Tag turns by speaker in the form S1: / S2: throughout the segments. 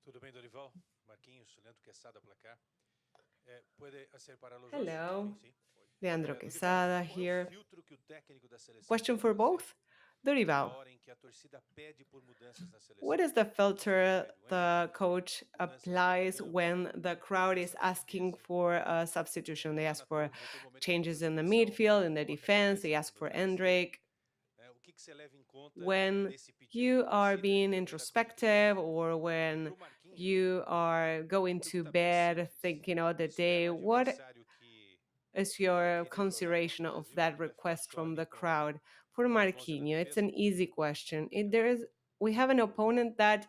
S1: Tudo bem, Dorival? Marquinhos, Leandro Quesada, placar. Puede hacer para los dos?
S2: Hello,
S1: Sim.
S2: Leandro
S1: Dorival,
S2: Quesada
S1: qual é o
S2: here.
S1: filtro que o técnico da seleção
S2: Question
S1: deve
S2: for
S1: fazer
S2: both.
S1: na
S2: Dorival,
S1: hora em que a torcida pede por mudanças na
S2: what
S1: seleção?
S2: is the filter
S1: Sai do
S2: the
S1: Endrick,
S2: coach
S1: mudanças no
S2: applies
S1: meio-campo,
S2: when the crowd is
S1: mudança na
S2: asking
S1: defesa.
S2: for a substitution? They
S1: Lá
S2: ask for
S1: vai ter um momento de
S2: changes in the
S1: introspecção,
S2: midfield, in the
S1: coloca a
S2: defense,
S1: cabeça
S2: they
S1: no
S2: ask
S1: no
S2: for
S1: travesseiro.
S2: Endrick.
S1: O que você leva em conta
S2: When
S1: nesse pedido da
S2: you are
S1: torcida e
S2: being
S1: também da coletiva?
S2: introspective or
S1: E
S2: when
S1: para o Marquinhos,
S2: you are going to
S1: pergunta bem
S2: bed
S1: simples.
S2: thinking of the
S1: Espera
S2: day,
S1: um
S2: what
S1: adversário que
S2: is
S1: vai
S2: your
S1: querer jogar com a
S2: consideration
S1: pilha
S2: of
S1: viva
S2: that
S1: ou vai ficar
S2: request
S1: só
S2: from
S1: ali
S2: the
S1: com
S2: crowd? For
S1: os 11 da
S2: Marquinhos, it's
S1: defesa?
S2: an easy question. We have an opponent that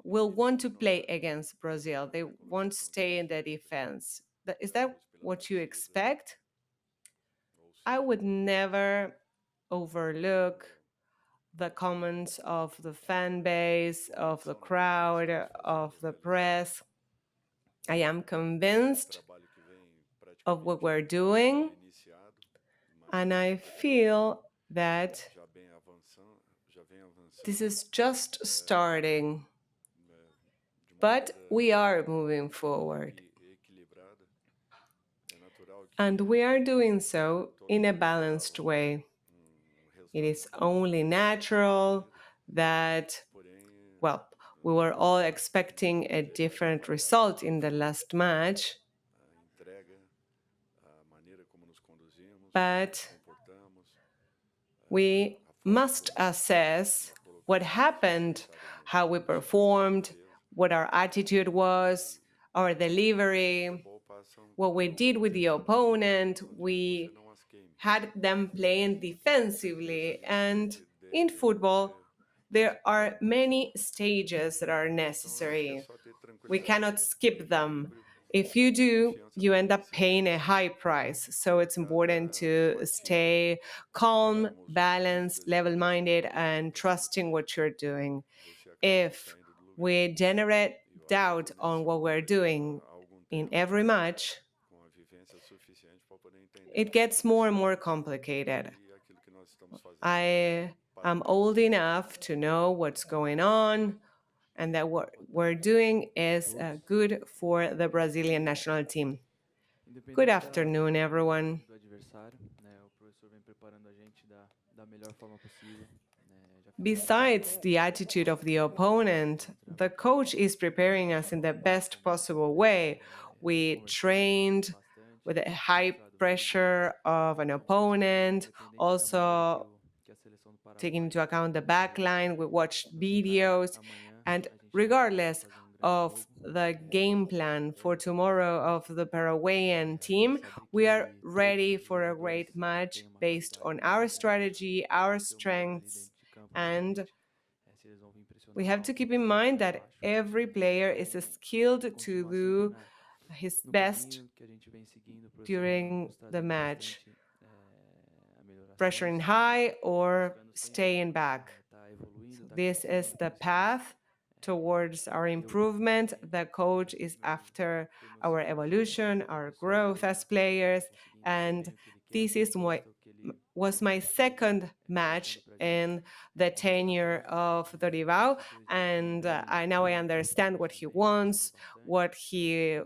S2: will want to play against Brazil. They won't stay in the defense. Is that what you expect? I would never overlook the comments of the fan base, of the crowd, of the press. I am convinced of what we're doing, and I feel that this is just starting, but we are moving forward. And we are doing so in a balanced way. It is only natural that, well, we were all expecting a different result in the last match, but we must assess what happened, how we performed, what our attitude was, our delivery, what we did with the opponent. We had them playing defensively. And in football, there are many stages that are necessary. We cannot skip them. If you do, you end up paying a high price. So it's important to stay calm, balanced, level minded, and trusting what you're doing. If we generate doubt on what we're doing in every match, it gets more and more complicated. I am old enough to know what's going on and that what we're doing is good for the Brazilian national team. Good
S3: Independente
S2: afternoon, everyone.
S3: do adversário, né, o professor vem preparando a gente da melhor forma possível. Já
S2: Besides the attitude of the opponent, the coach is preparing us in the best possible way. We trained with a high pressure of an opponent, also taking into account the backline, we watched videos, and regardless of the game plan for tomorrow of the Paraguayan team, we are ready for a great match based on our strategy, our strengths, and we have to keep in mind that every player is skilled to do his best during the match, pressuring high or staying back. So this is the path towards our improvement. The coach is after our evolution, our growth as players, and this is what was my second match in the tenure of Dorival, and I understand what he wants, what he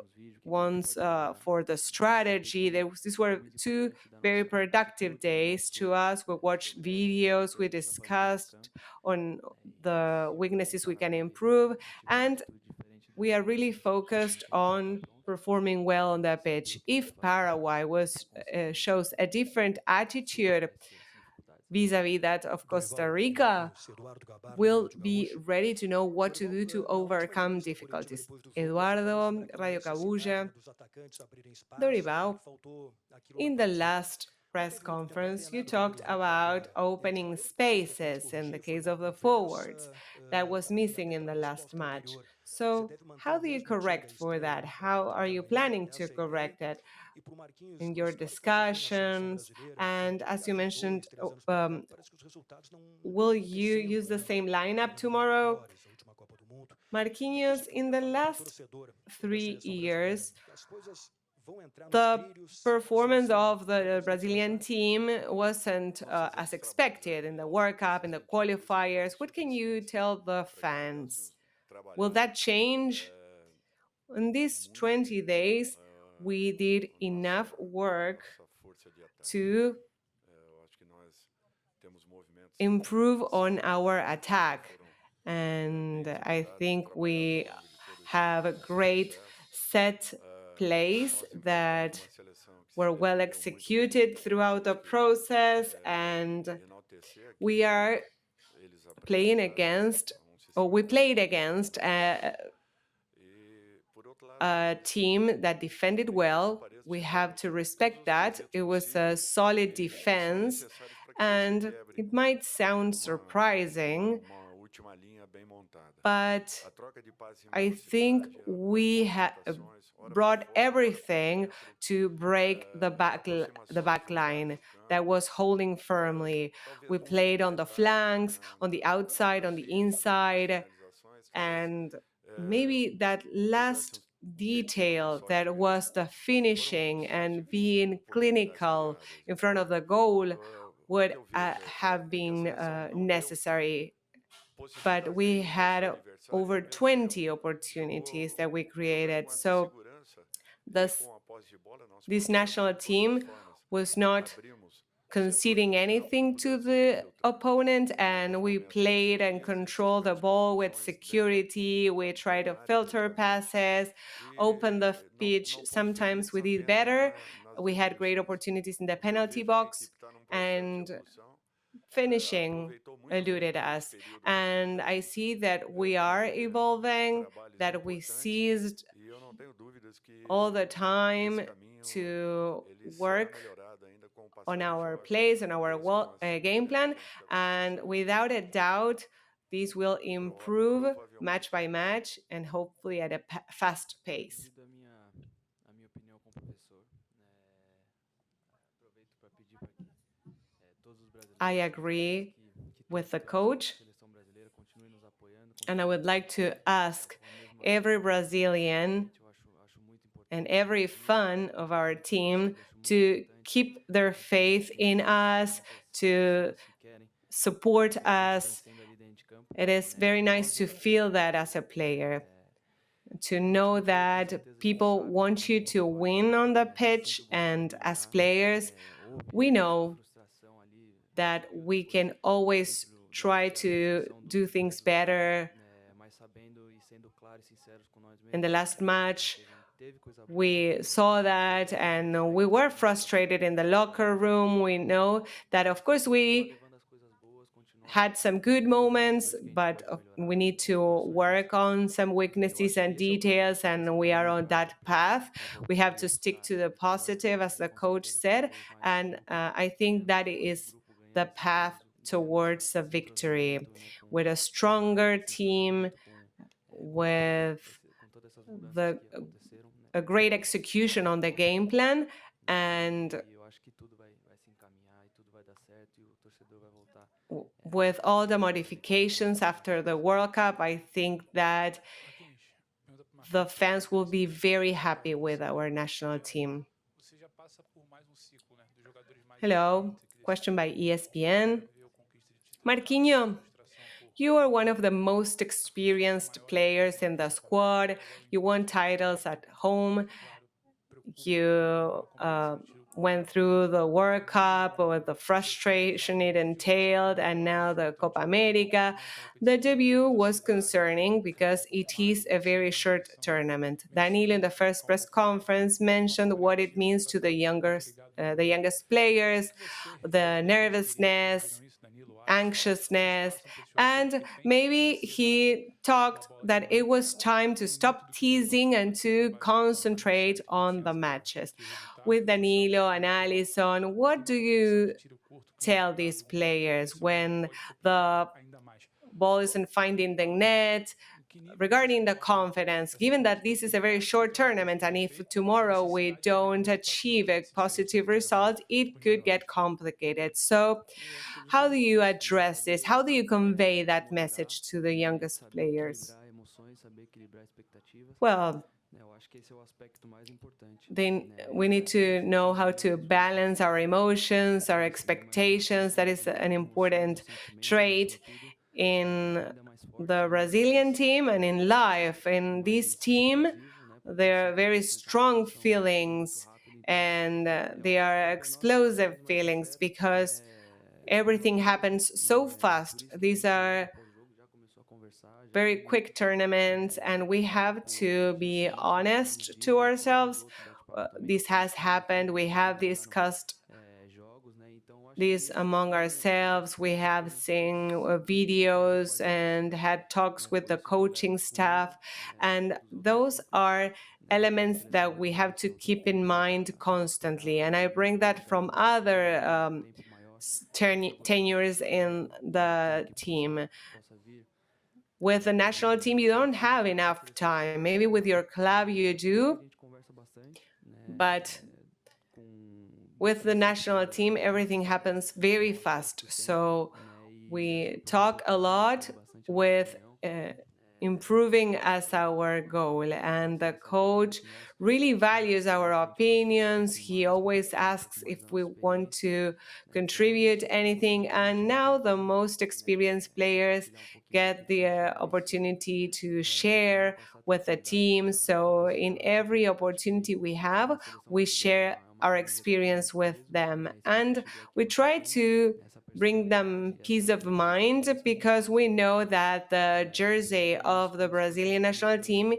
S2: wants for the strategy. These were two very productive days to us. We watched videos, we discussed on the weaknesses we can improve, and we are really focused on performing well on that pitch. If Paraguay shows a different attitude vis-a-vis that of Costa Rica, will be ready to know what to do to overcome difficulties. Eduardo, Radio Cabuja, Dorival, in the last press conference, you talked about opening spaces in the case of the forwards that was missing in the last match. So, how do you correct for that? How are you planning to correct it in your discussions? And as you mentioned, will you use the same lineup tomorrow? Marquinhos, in the last 3 years, the performance of the Brazilian team wasn't as expected in the World Cup, in the qualifiers. What can you tell the fans? Will that change? In these 20 days, we did enough work to improve on our attack. And I think we have a great set plays that were well executed throughout the process, and we are playing against, or we played against a team that defended well. We have to respect that. It was a solid defense, and it might sound surprising, but I think we brought everything to break the back line that was holding firmly. We played on the flanks, on the outside, on the inside, and maybe that last detail that was the finishing and being clinical in front of the goal would have been necessary. But we had over 20 opportunities that we created. So this national team was not conceding anything to the opponent, and we played and controlled the ball with security. We tried to filter passes, open the pitch. Sometimes we did better. We had great opportunities in the penalty box, and finishing eluded us. And I see that we are evolving, that we seized all the time to work on our plays, on our game plan, and without a doubt, these will improve match by match and hopefully at a fast pace. I agree with the coach, and I would like to ask every Brazilian and every fan of our team to keep their faith in us, to support us. It is very nice to feel that as a player, to know that people want you to win on the pitch, and as players, we know that we can always try to do things better. In the last match, we saw that, and we were frustrated in the locker room. We know that, of course, we had some good moments, but we need to work on some weaknesses and details, and we are on that path. We have to stick to the positive, as the coach said, and I think that is the path towards a victory, with a stronger team, with a great execution on the game plan, and with all the modifications after the World Cup, I think that the fans will be very happy with our national team. Hello, question by ESPN. Marquinhos, you are one of the most experienced players in the squad. You won titles at home. You went through the World Cup with the frustration it entailed, and now the Copa America. The debut was concerning because it is a very short tournament. Danilo, in the first press conference, mentioned what it means to the youngest players, the nervousness, anxiousness, and maybe he talked that it was time to stop teasing and to concentrate on the matches. With Danilo and Alisson, what do you tell these players when the ball isn't finding the net, regarding the confidence, given that this is a very short tournament, and if tomorrow we don't achieve a positive result, it could get complicated? So how do you address this? How do you convey that message to the youngest players? Well, we need to know how to balance our emotions, our expectations. That is an important trait. in the Brazilian team and in life. In this team, there are very strong feelings and they are explosive feelings because everything happens so fast. These are very quick tournaments, and we have to be honest to ourselves. This has happened. We have discussed this among ourselves. We have seen videos and had talks with the coaching staff, and those are elements that we have to keep in mind constantly. And I bring that from other tenures in the team. With the national team, you don't have enough time. Maybe with your club you do, but with the national team, everything happens very fast. So we talk a lot with improving as our goal. And the coach really values our opinions. He always asks if we want to contribute anything. And now the most experienced players get the opportunity to share with the team. So in every opportunity we have, we share our experience with them. And we try to bring them peace of mind because we know that the jersey of the Brazilian national team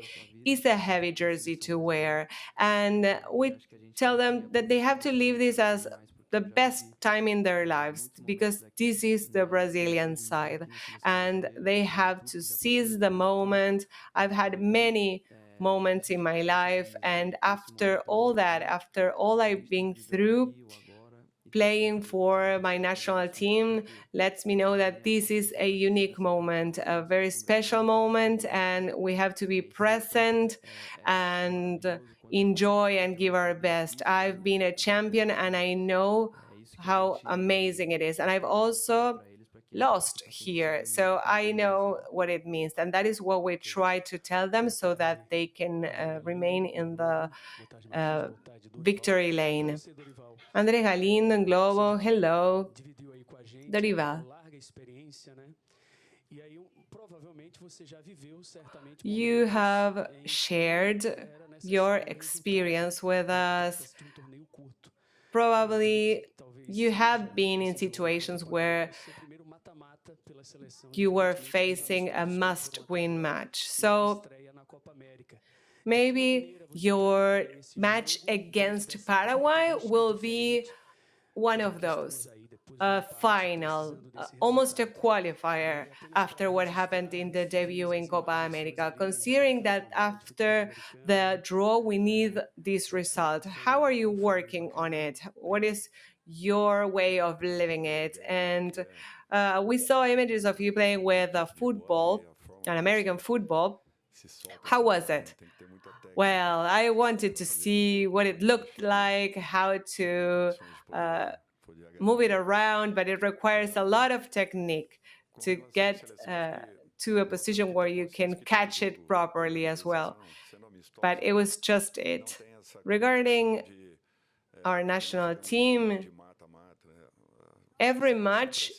S2: is a heavy jersey to wear. And we tell them that they have to leave this as the best time in their lives because this is the Brazilian side and they have to seize the moment. I've had many moments in my life, and after all that, after all I've been through, playing for my national team lets me know that this is a unique moment, a very special moment, and we have to be present and enjoy and give our best. I've been a champion and I know how amazing it is. And I've also lost here. So I know what it means. And that is what we try to tell them so that they can remain in the victory lane. André Galindo in Globo, hello. Dorival. You have shared your experience with us. Probably you have been in situations where you were facing a must-win match. So maybe your match against Paraguay will be one of those. A final, almost a qualifier after what happened in the debut in Copa America, considering that after the draw we need this result. How are you working on it? What is your way of living it? And we saw images of you playing with football, an American football. How was it? Well, I wanted to see what it looked like, how to move it around, but it requires a lot of technique to get to a position where you can catch it properly as well. But it was just it. Regarding our national team, every match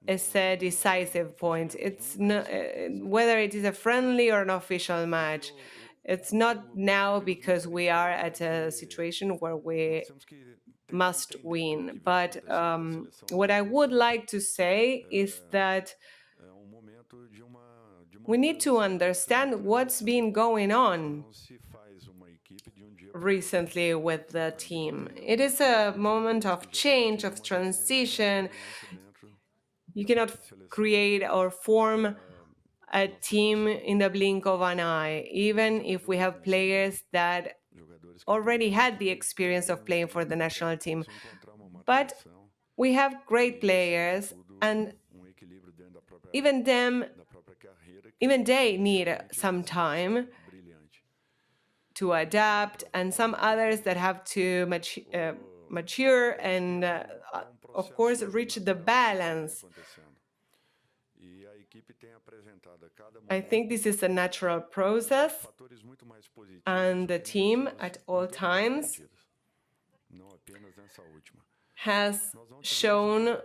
S2: is a decisive point. It's not, whether it is a friendly or an official match. It's not now because we are at a situation where we must win. But what I would like to say is that we need to understand what's been going on recently with the team. It is a moment of change, of transition. You cannot create or form a team in the blink of an eye, even if we have players that already had the experience of playing for the national team. But we have great players, and even they need some time to adapt, and some others that have to mature and, of course, reach the balance. I think this is a natural process, and the team at all times has shown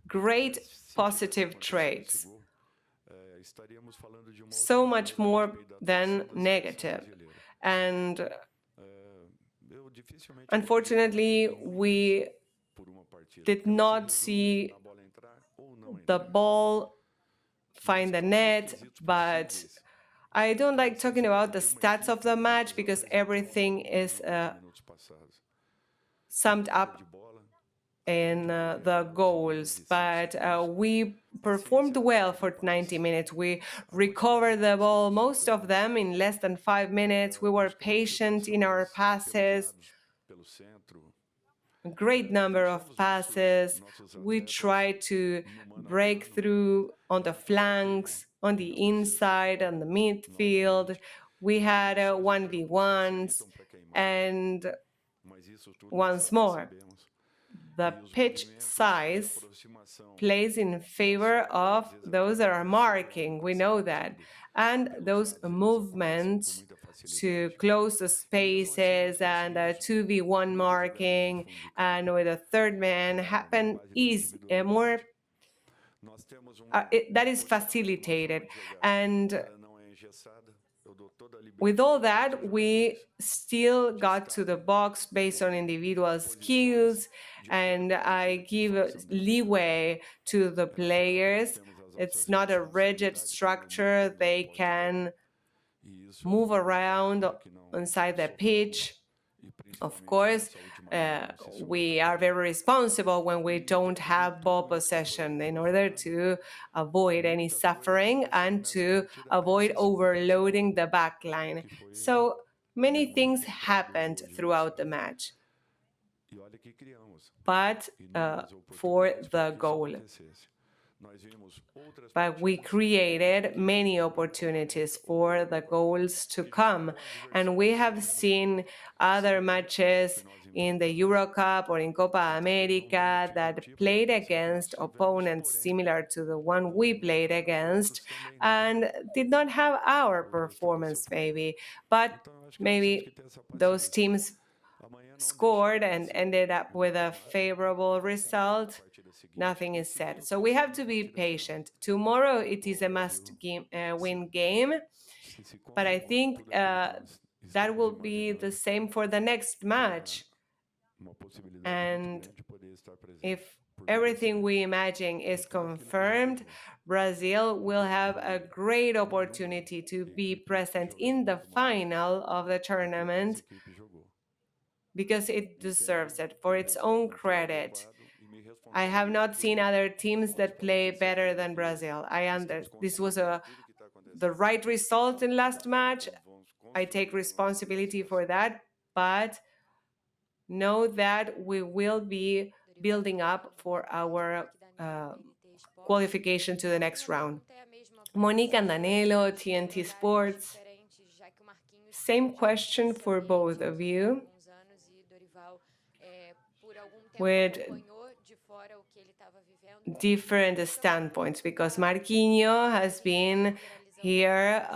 S2: great positive traits, so much more than negative. And unfortunately, we did not see the ball find the net, but I don't like talking about the stats of the match because everything is summed up in the goals. But we performed well for 90 minutes. We recovered the ball, most of them in less than 5 minutes. We were patient in our passes, a great number of passes. We tried to break through on the flanks, on the inside, on the midfield. We had 1v1s, and once more, the pitch size plays in favor of those that are marking. We know that. And those movements to close the spaces and 2v1 marking and with a third man happen that is facilitated. And with all that, we still got to the box based on individual skills, and I give leeway to the players. It's not a rigid structure. They can move around inside the pitch. Of course, we are very responsible when we don't have ball possession in order to avoid any suffering and to avoid overloading the back line. So many things happened throughout the match. But for the goal. But we created many opportunities for the goals to come. And we have seen other matches in the Euro Cup or in Copa America that played against opponents similar to the one we played against and did not have our performance maybe. But maybe those teams scored and ended up with a favorable result. Nothing is said. So we have to be patient. Tomorrow it is a must-win game, but I think that will be the same for the next match. And if everything we imagine is confirmed, Brazil will have a great opportunity to be present in the final of the tournament because it deserves it for its own credit. I have not seen other teams that play better than Brazil. This was the right result in last match. I take responsibility for that, but know that we will be building up for our qualification to the next round. Monique and Danilo, TNT Sports. Same question for both of you. With different standpoints, because Marquinhos has been here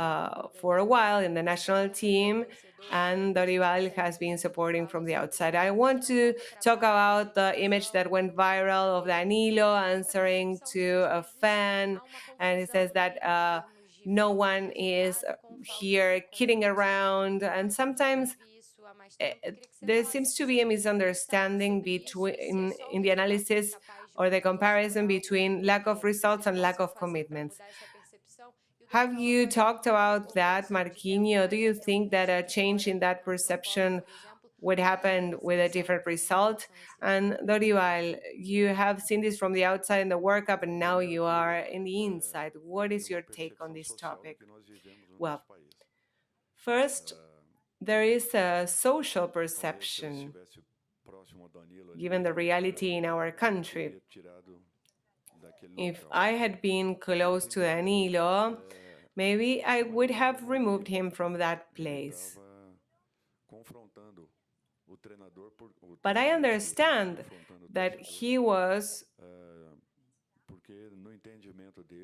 S2: for a while in the national team, and Dorival has been supporting from the outside. I want to talk about the image that went viral of Danilo answering to a fan, and he says that no one is here kidding around, and sometimes there seems to be a misunderstanding between in the analysis or the comparison between lack of results and lack of commitments. Have you talked about that, Marquinhos? Do you think that a change in that perception would happen with a different result? And Dorival, you have seen this from the outside in the World Cup, and now you are in the inside. What is your take on this topic? Well, first, there is a social perception, given the reality in our country. If I had been close to Danilo, maybe I would have removed him from that place. But I understand that he was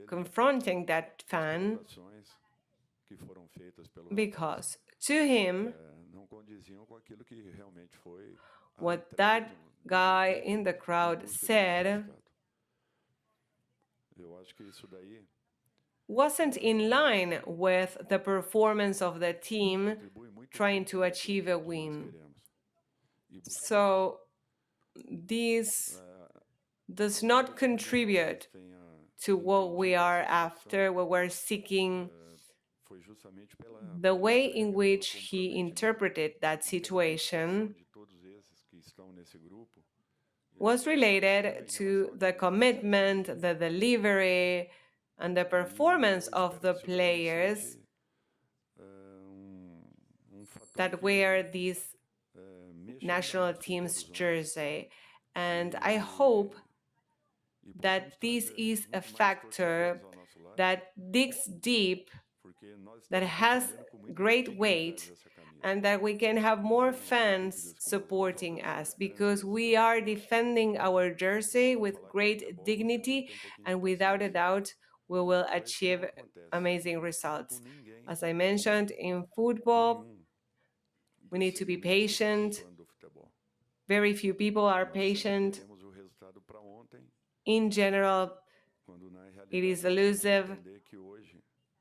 S2: confronting that fan because to him, what that guy in the crowd said wasn't in line with the performance of the team trying to achieve a win. So this does not contribute to what we are after, what we're seeking. The way in which he interpreted that situation was related to the commitment, the delivery, and the performance of the players that wear these national team's jersey. And I hope that this is a factor that digs deep, that has great weight, and that we can have more fans supporting us, because we are defending our jersey with great dignity, and without a doubt we will achieve amazing results. As I mentioned, in football we need to be patient. Very few people are patient. In general, it is elusive.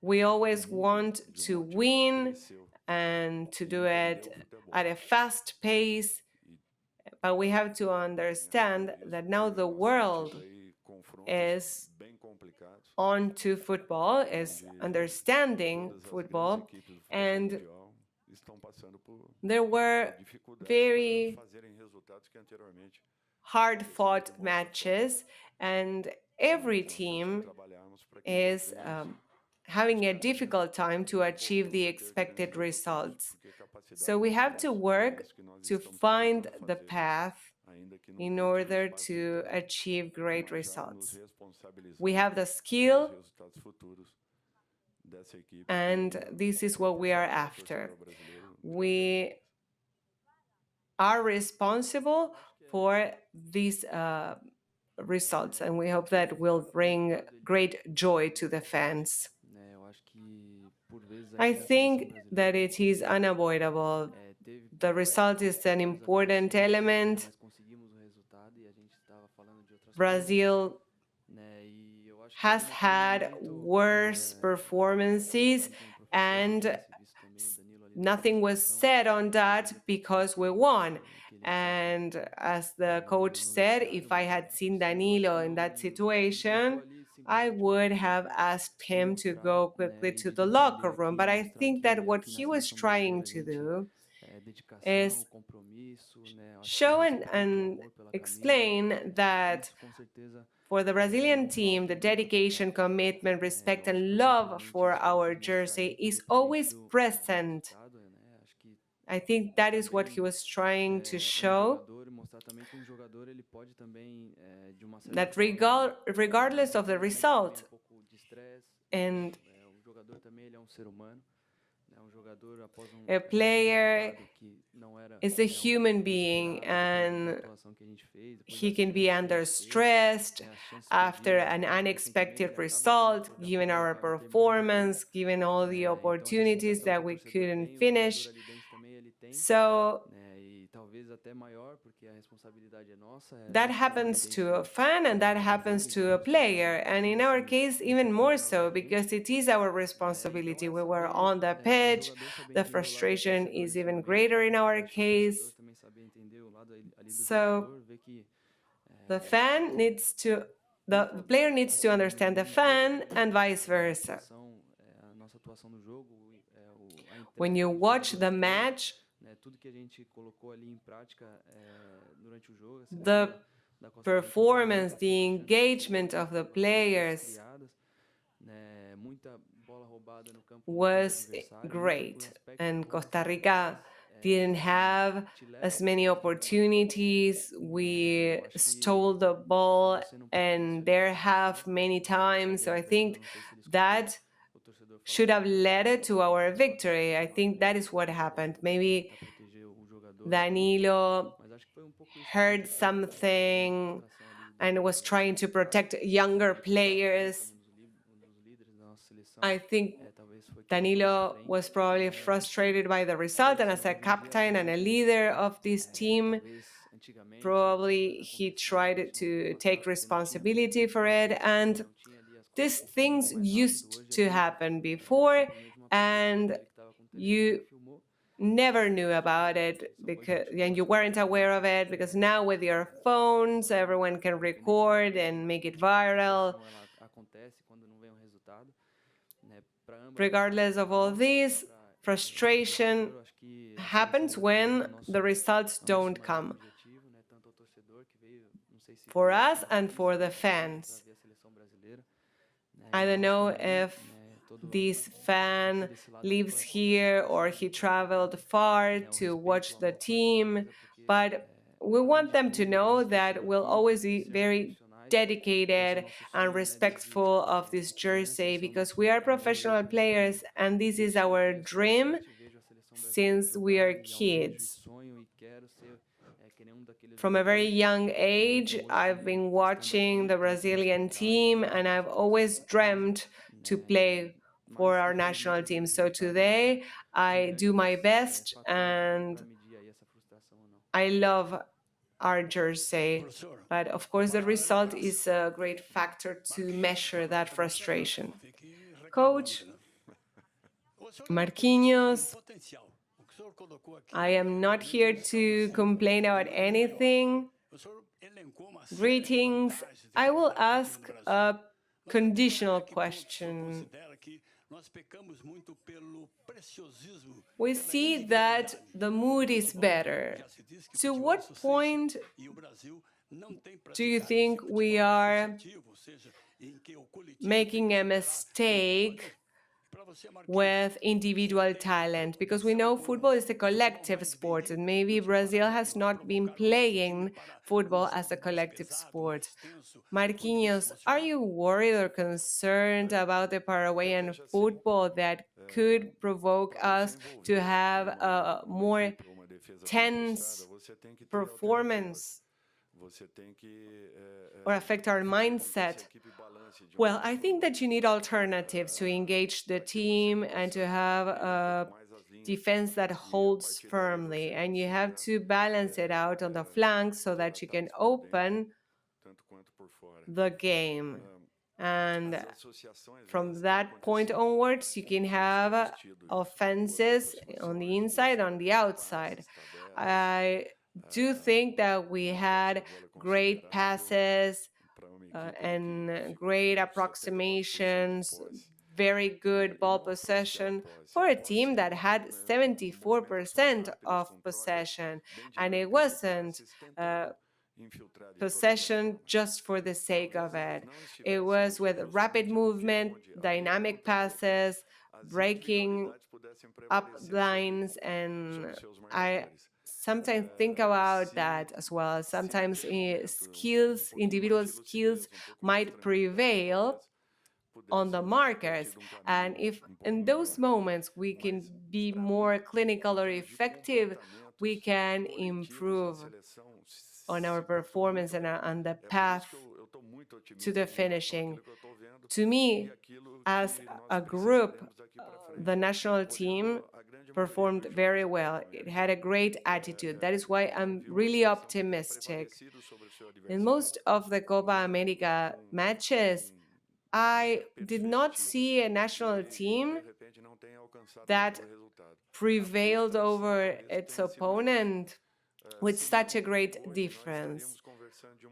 S2: We always want to win and to do it at a fast pace, but we have to understand that now the world is on to football, is understanding football, and there were very hard-fought matches, and every team is having a difficult time to achieve the expected results. So we have to work to find the path in order to achieve great results. We have the skill, and this is what we are after. We are responsible for these results, and we hope that will bring great joy to the fans. I think that it is unavoidable. The result is an important element. Brazil has had worse performances, and nothing was said on that because we won. And as the coach said, if I had seen Danilo in that situation, I would have asked him to go quickly to the locker room. But I think that what he was trying to do is show and explain that for the Brazilian team, the dedication, commitment, respect, and love for our jersey is always present. I think that is what he was trying to show, that regardless of the result, and a player is a human being, and he can be under stress after an unexpected result, given our performance, given all the opportunities that we couldn't finish. So that happens to a fan, and that happens to a player, and in our case even more so, because it is our responsibility. We were on the pitch. The frustration is even greater in our case. So the player needs to understand the fan, and vice versa. When you watch the match, the performance, the engagement of the players was great, and Costa Rica didn't have as many opportunities. We stole the ball and their half many times, so I think that should have led to our victory. I think that is what happened. Maybe Danilo heard something and was trying to protect younger players. I think Danilo was probably frustrated by the result, and as a captain and a leader of this team, probably he tried to take responsibility for it. And these things used to happen before, and you never knew about it because and you weren't aware of it, because now with your phones everyone can record and make it viral. Regardless of all this, frustration happens when the results don't come, for us and for the fans. I don't know if this fan lives here or he traveled far to watch the team, but we want them to know that we'll always be very dedicated and respectful of this jersey, because we are professional players and this is our dream since we are kids. From a very young age, I've been watching the Brazilian team and I've always dreamt to play for our national team. So today I do my best and I love our jersey. But of course, the result is a great factor to measure that frustration. Coach Marquinhos, I am not here to complain about anything. Greetings. I will ask a conditional question. We see that the mood is better. To what point do you think we are making a mistake with individual talent? Because we know football is a collective sport, and maybe Brazil has not been playing football as a collective sport. Marquinhos, are you worried or concerned about the Paraguayan football that could provoke us to have a more tense performance or affect our mindset? Well, I think that you need alternatives to engage the team and to have a defense that holds firmly. And you have to balance it out on the flanks so that you can open the game. And from that point onwards, you can have offenses on the inside, on the outside. I do think that we had great passes and great approximations, very good ball possession for a team that had 74% of possession. And it wasn't possession just for the sake of it. It was with rapid movement, dynamic passes, breaking up lines, and I sometimes think about that as well. Sometimes skills, individual skills might prevail on the markers. And if in those moments we can be more clinical or effective, we can improve on our performance and on the path to the finishing. To me, as a group, the national team performed very well. It had a great attitude. That is why I'm really optimistic. In most of the Copa America matches, I did not see a national team that prevailed over its opponent with such a great difference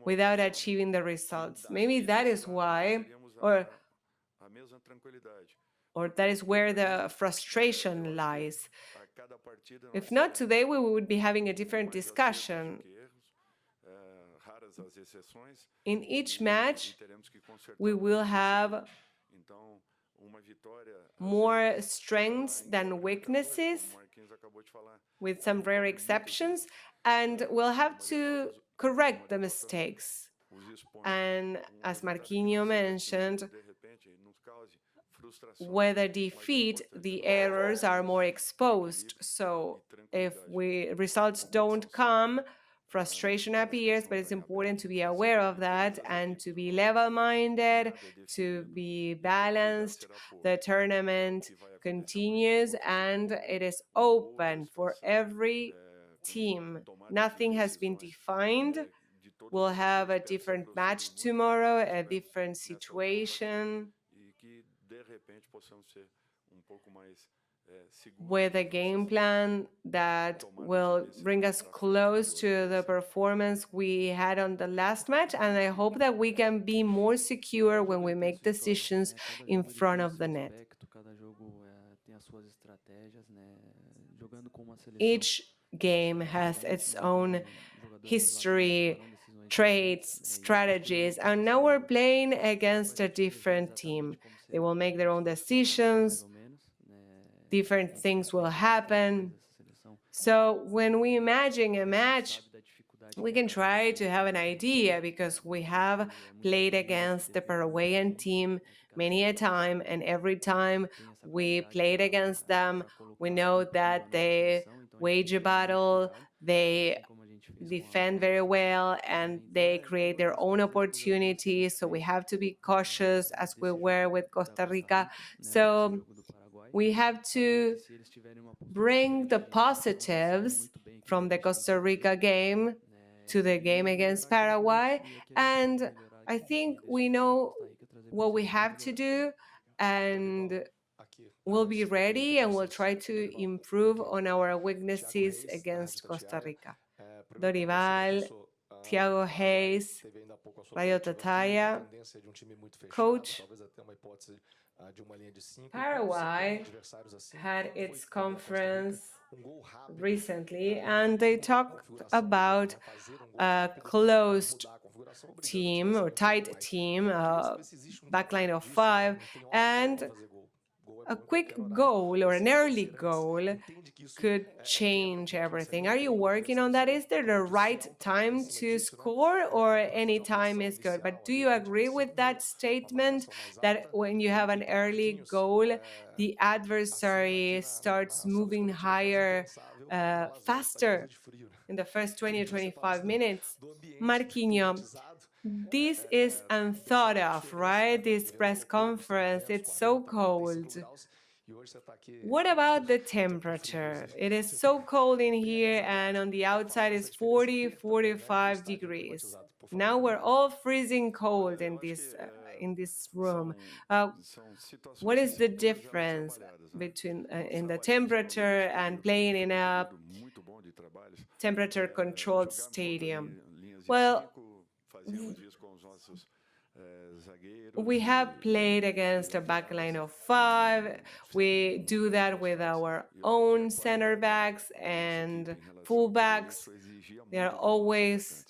S2: without achieving the results. Maybe that is why, or that is where the frustration lies. If not today, we would be having a different discussion. In each match, we will have more strengths than weaknesses, with some rare exceptions, and we'll have to correct the mistakes. And as Marquinhos mentioned, whether defeat, the errors are more exposed. So if results don't come, frustration appears, but it's important to be aware of that and to be level-minded, to be balanced. The tournament continues and it is open for every team. Nothing has been defined, We'll have a different match tomorrow, a different situation with a game plan that will bring us close to the performance we had on the last match. And I hope that we can be more secure when we make decisions in front of the net. Each game has its own history, traits, strategies, and now we're playing against a different team. They will make their own decisions, different things will happen. So when we imagine a match, we can try to have an idea because we have played against the Paraguayan team many a time, and every time we played against them, we know that they wage a battle, they defend very well, and they create their own opportunities. So we have to be cautious as we were with Costa Rica. So we have to bring the positives from the Costa Rica game to the game against Paraguay. And I think we know what we have to do, and we'll be ready and we'll try to improve on our weaknesses against Costa Rica. Dorival, Thiago Reis, Rayo Tataya, coach. Paraguay had its conference recently, and they talked about a closed team or tight team, a backline of 5, and a quick goal or an early goal could change everything. Are you working on that? Is there the right time to score, or any time is good? But do you agree with that statement that when you have an early goal, the adversary starts moving higher, faster in the first 20 or 25 minutes? Marquinhos, this is unthought of, right? This press conference, it's so cold. What about the temperature? It is so cold in here, and on the outside is 40, 45 degrees. Now we're all freezing cold in this room. What is the difference between in the temperature and playing in a temperature controlled stadium? Well, we have played against a backline of 5. We do that with our own center backs and fullbacks. They are always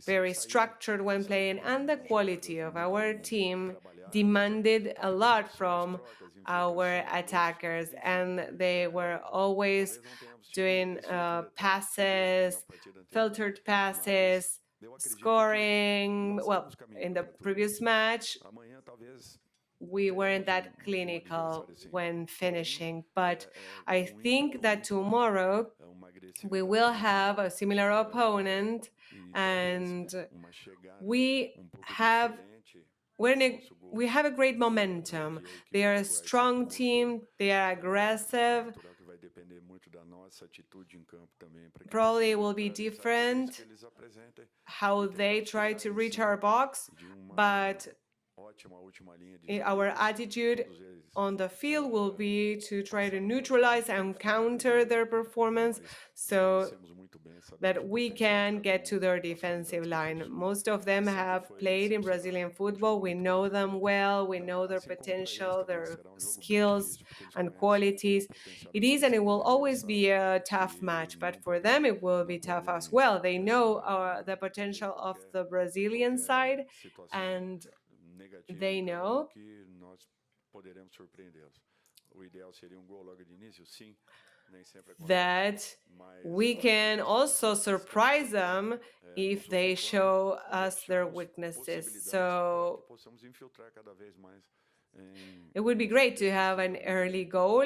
S2: very structured when playing, and the quality of our team demanded a lot from our attackers, and they were always doing passes, filtered passes, scoring. Well, in the previous match, we weren't that clinical when finishing, but I think that tomorrow we will have a similar opponent, and we have a great momentum. They are a strong team, they are aggressive. Probably it will be different how they try to reach our box, but our attitude on the field will be to try to neutralize and counter their performance so that we can get to their defensive line. Most of them have played in Brazilian football. We know them well. We know their potential, their skills and qualities. It is and it will always be a tough match, but for them it will be tough as well. They know the potential of the Brazilian side, and they know that we can also surprise them if they show us their weaknesses. So it would be great to have an early goal.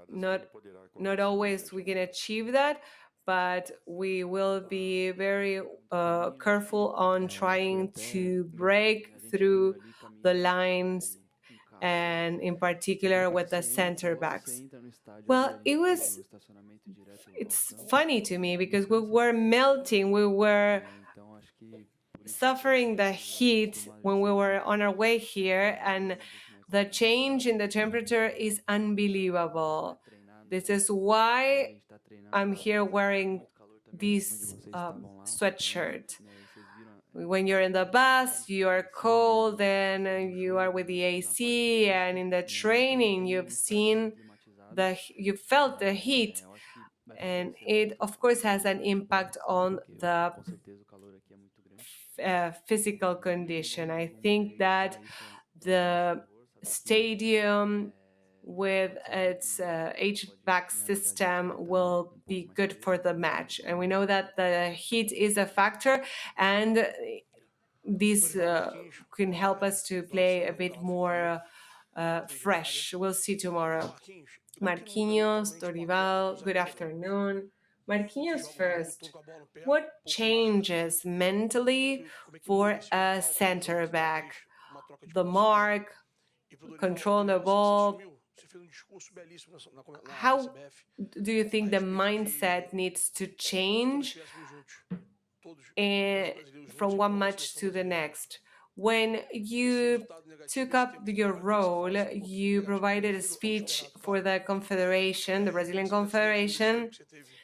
S2: Not always we can achieve that, but we will be very careful on trying to break through the lines and in particular with the center backs.
S3: Você entra no estádio aqui,
S2: Well,
S3: a gente tem o estacionamento direto ao
S2: it's
S3: campo.
S2: funny to me because we were melting, we were
S3: Então acho que por isso
S2: suffering the heat
S3: acostumado
S2: when we
S3: já
S2: were on our way here, and the change in the temperature is unbelievable.
S3: treinado.
S2: This is
S3: A
S2: why
S3: gente tá treinando.
S2: I'm here wearing
S3: Muito calor também, onde
S2: this
S3: vocês estavam lá.
S2: sweatshirt.
S3: Né, e vocês viram
S2: When you're in the bus, you are cold, then you are with the AC, and in the training, you've seen you felt the heat,
S3: eu acho que vai
S2: and
S3: fortalecer
S2: it of course has an impact on
S3: porque
S2: the
S3: com certeza o calor aqui é muito grande.
S2: physical condition. I think that
S3: Isso
S2: the
S3: favor, sabe?
S2: stadium with its HVAC system will be good for the match. And we know that the heat is a factor, and this can help us to play a bit more fresh. We'll see tomorrow. Marquinhos, Dorival, good afternoon. Marquinhos first. What changes mentally for a center back? The mark, control the ball. How do you think the mindset needs to change from one match to the next? When you took up your role, you provided a speech for the Confederation, the Brazilian Confederation.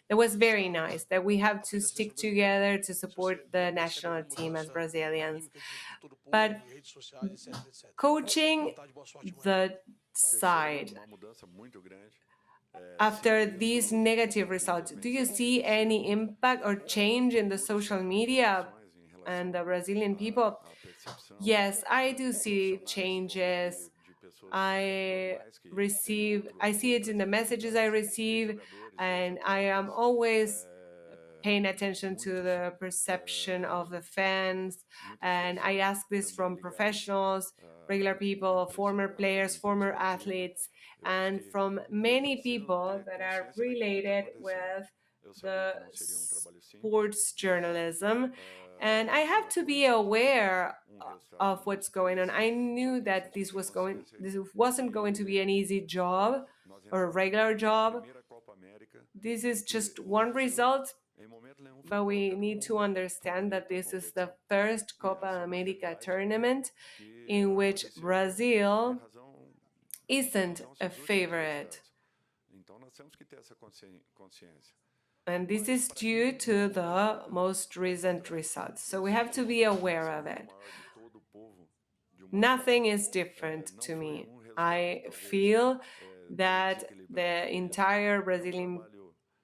S2: That was very nice, that we have to stick together to support the national team as Brazilians. But coaching the side, after these negative results, do you see any impact or change in the social media and the Brazilian people? Yes, I do see changes. I see it in the messages I receive, and I am always paying attention to the perception of the fans. And I ask this from professionals, regular people, former players, former athletes, and from many people that are related with the sports journalism. And I have to be aware of what's going on. I knew that this wasn't going to be an easy job or a regular job. This is just one result, but we need to understand that this is the first Copa America tournament in which Brazil isn't a favorite. And this is due to the most recent results. So we have to be aware of it. Nothing is different to me. I feel that the entire Brazilian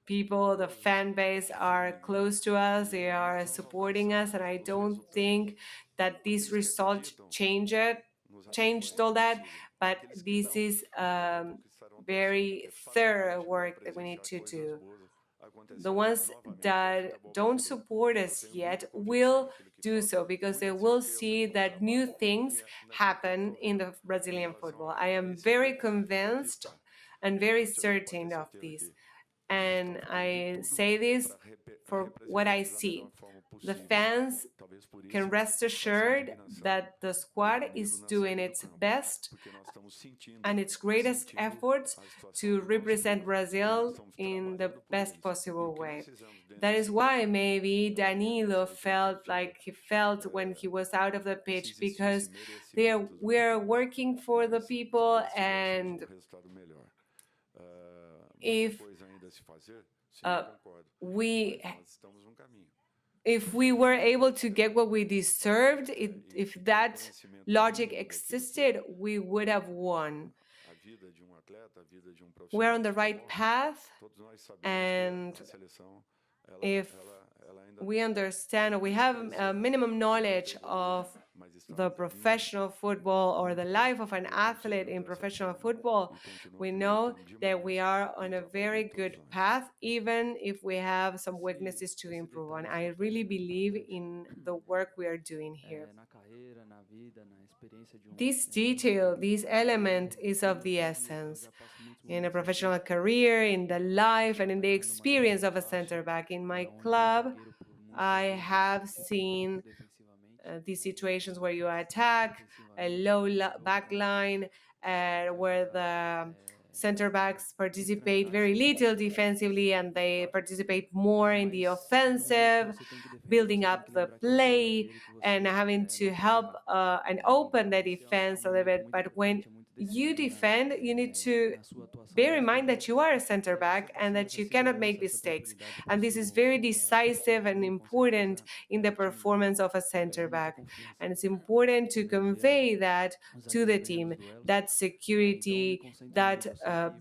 S2: people, the fan base, are close to us, they are supporting us, and I don't think that this result changed all that, but this is very thorough work that we need to do. The ones that don't support us yet will do so because they will see that new things happen in the Brazilian football. I am very convinced and very certain of this. And I say this for what I see. The fans can rest assured that the squad is doing its best and its greatest efforts to represent Brazil in the best possible way. That is why maybe Danilo felt like he felt when he was out of the pitch, because we're working for the people, and if we were able to get what we deserved, if that logic existed, we would have won. We're on the right path, and if we understand, or we have a minimum knowledge of the professional football or the life of an athlete in professional football, we know that we are on a very good path, even if we have some weaknesses to improve on. I really believe in the work we are doing here. This detail, this element is of the essence. In a professional career, in the life and in the experience of a center back in my club, I have seen these situations where you attack a low back line where the center backs participate very little defensively and they participate more in the offensive, building up the play and having to help and open the defense a little bit. But when you defend, you need to bear in mind that you are a center back and that you cannot make mistakes. And this is very decisive and important in the performance of a center back. And it's important to convey that to the team, that security, that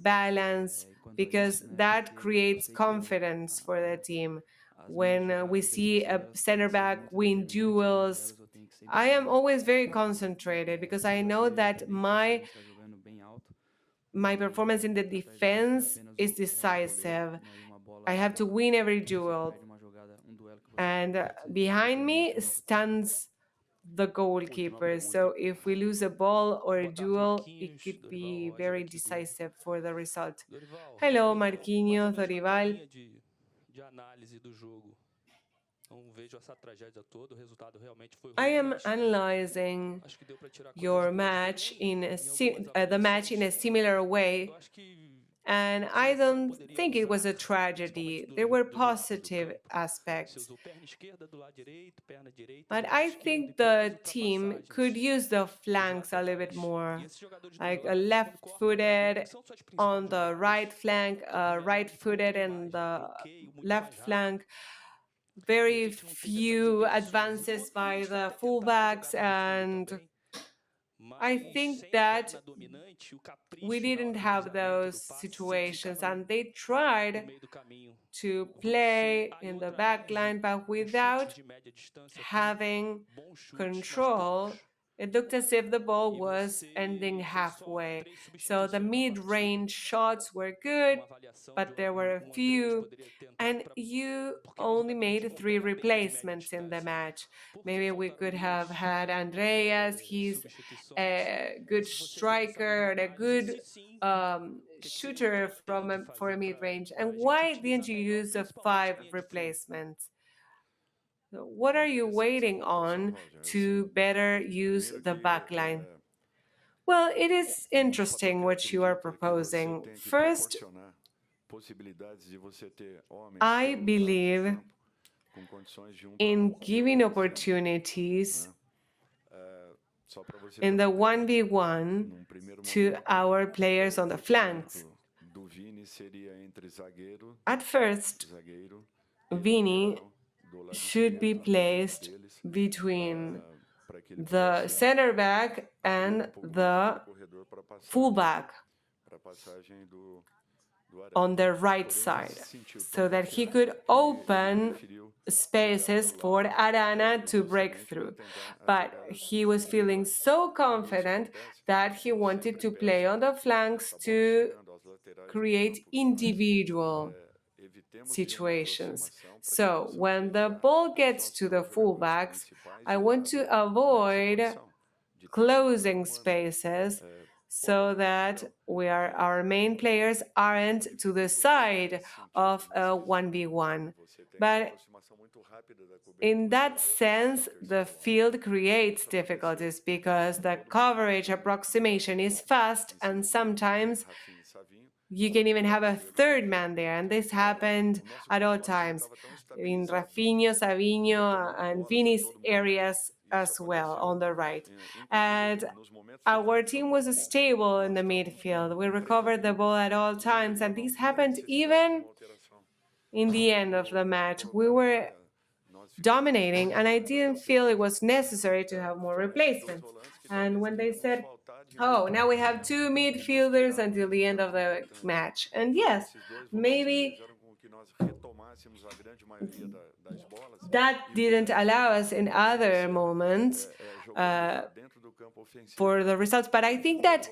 S2: balance, because that creates confidence for the team. When we see a center back win duels, I am always very concentrated because I know that my performance in the defense is decisive. I have to win every duel. And behind me stands the goalkeeper. So if we lose a ball or a duel, it could be very decisive for the result. Hello, Marquinhos, Dorival. I am analyzing your match in the match in a similar way, and I don't think it was a tragedy. There were positive aspects. But I think the team could use the flanks a little bit more, like a left-footed on the right flank, right-footed in the left flank. Very few advances by the fullbacks, and I think that we didn't have those situations, and they tried to play in the back line, but without having control. It looked as if the ball was ending halfway. So the mid-range shots were good, but there were a few. And you only made 3 replacements in the match. Maybe we could have had Andreas. He's a good striker and a good shooter for a mid-range. And why didn't you use the 5 replacements? What are you waiting on to better use the backline? Well, it is interesting what you are proposing. First, I believe in giving opportunities in the 1v1 to our players on the flanks. At first, Vini should be placed between the center back and the fullback on the right side, so that he could open spaces for Arana to break through. But he was feeling so confident that he wanted to play on the flanks to create individual situations. So when the ball gets to the fullbacks, I want to avoid closing spaces so that our main players aren't to the side of a 1v1. But in that sense, the field creates difficulties because the coverage approximation is fast, and sometimes you can even have a third man there, and this happened at all times in Rafinha, Savinho, and Vini's areas as well on the right. And our team was stable in the midfield. We recovered the ball at all times, and this happened even in the end of the match. We were dominating, and I didn't feel it was necessary to have more replacements. And when they said, oh, now we have 2 midfielders until the end of the match. And yes, maybe that didn't allow us in other moments for the results. But I think that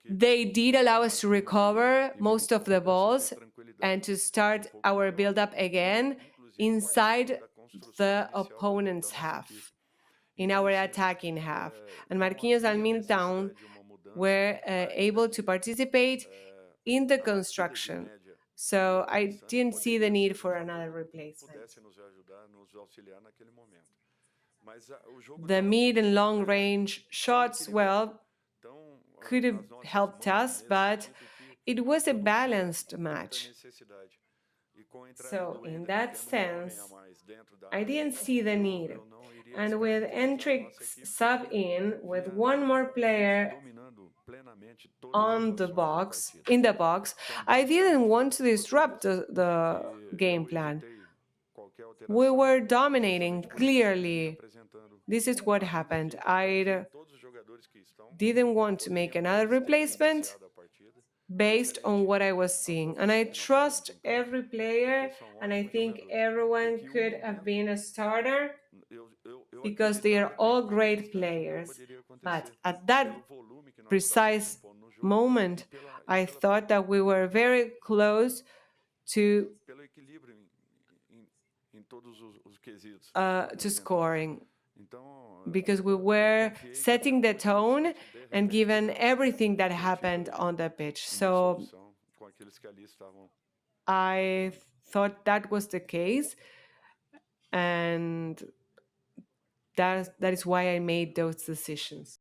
S2: they did allow us to recover most of the balls and to start our build-up again inside the opponent's half, in our attacking half. And Marquinhos and Milton were able to participate in the construction. So I didn't see the need for another replacement. The mid and long range shots, well, could have helped us, but it was a balanced match. So, in that sense, I didn't see the need. And with Entrix sub in, with one more player on the box, in the box, I didn't want to disrupt the game plan. We were dominating clearly. This is what happened. I didn't want to make another replacement based on what I was seeing. And I trust every player, and I think everyone could have been a starter because they are all great players. But at that precise moment, I thought that we were very close to scoring because we were setting the tone and given everything that happened on the pitch. So I thought that was the case, and that is why I made those decisions.